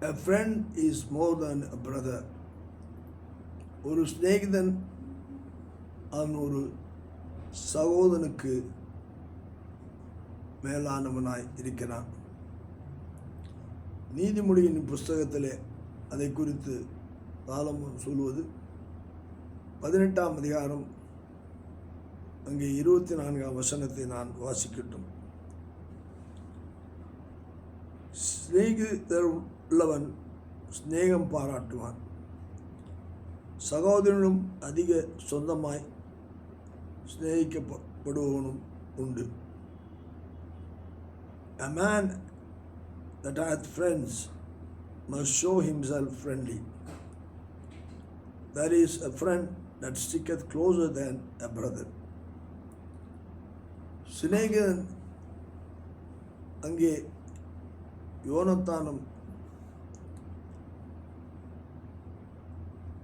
A friend is more than a brother. ஒரு சிநேகிதன் அவன் ஒரு சகோதரனுக்கு மேலானவனாய் இருக்கிறான். நீதிமொழியின் புஸ்தகத்திலே அதை குறித்து சாலமோன் சொல்வது 18ஆம் அதிகாரம் அங்கே 24ஆம் வசனத்தை நான் வாசிக்கட்டும். சிநேகிதர் உள்ளவன் சிநேகம் பாராட்டுவான், சகோதரனும் அதிக சொந்தமாய் சிநேகிக்கப்படுவனும் உண்டு. A man that hath friends must show himself friendly. There is a friend that sticketh closer than a brother. சிநேகிதன் அங்கே யோனத்தானும்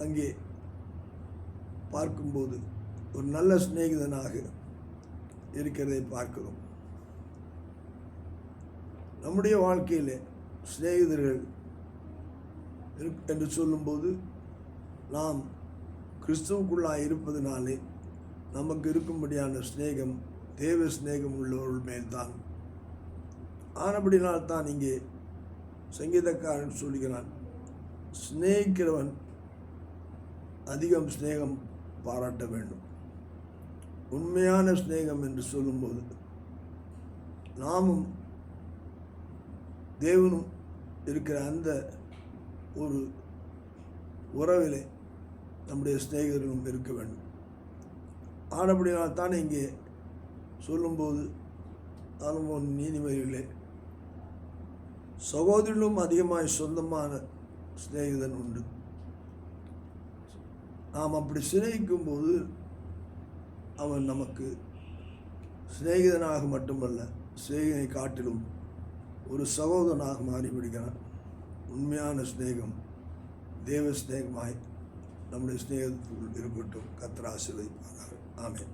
அங்கே பார்க்கும்போது ஒரு நல்ல சிநேகிதனாக இருக்கிறதை பார்க்கிறோம். நம்முடைய வாழ்க்கையில் சிநேகிதர்கள் என்று சொல்லும்போது நாம் கிறிஸ்துவுக்குள்ளாக இருப்பதனாலே நமக்கு இருக்கும்படியான சிநேகம் தேவ சிநேகம் உள்ளவர்கள் மேல்தான். ஆனபடினால்தான் இங்கே சங்கீதக்காரன் சொல்கிறான், சிநேகிக்கிறவன் அதிகம் சிநேகம் பாராட்ட வேண்டும். உண்மையான சிநேகம் என்று சொல்லும்போது நாமும் தேவனும் இருக்கிற அந்த ஒரு உறவிலே நம்முடைய சிநேகிதர்களும் இருக்க வேண்டும். ஆனபடினால்தான் இங்கே சொல்லும்போது சாலமோன் நீதிமொழிகளே சகோதரனும் அதிகமாய் சொந்தமான சிநேகிதன் உண்டு. நாம் அப்படி சிநேகிக்கும் போது அவன் நமக்கு சிநேகிதனாக மட்டுமல்ல, சிநேகிதனை காட்டிலும் ஒரு சகோதரனாக மாறிவிடுகிறான். உண்மையான சிநேகம் தேவ சிநேகமாய் நம்முடைய சிநேகத்துக்குள் இருக்கட்டும். கர்த்தர் ஆசீர்வதிப்பாராக. ஆமென்.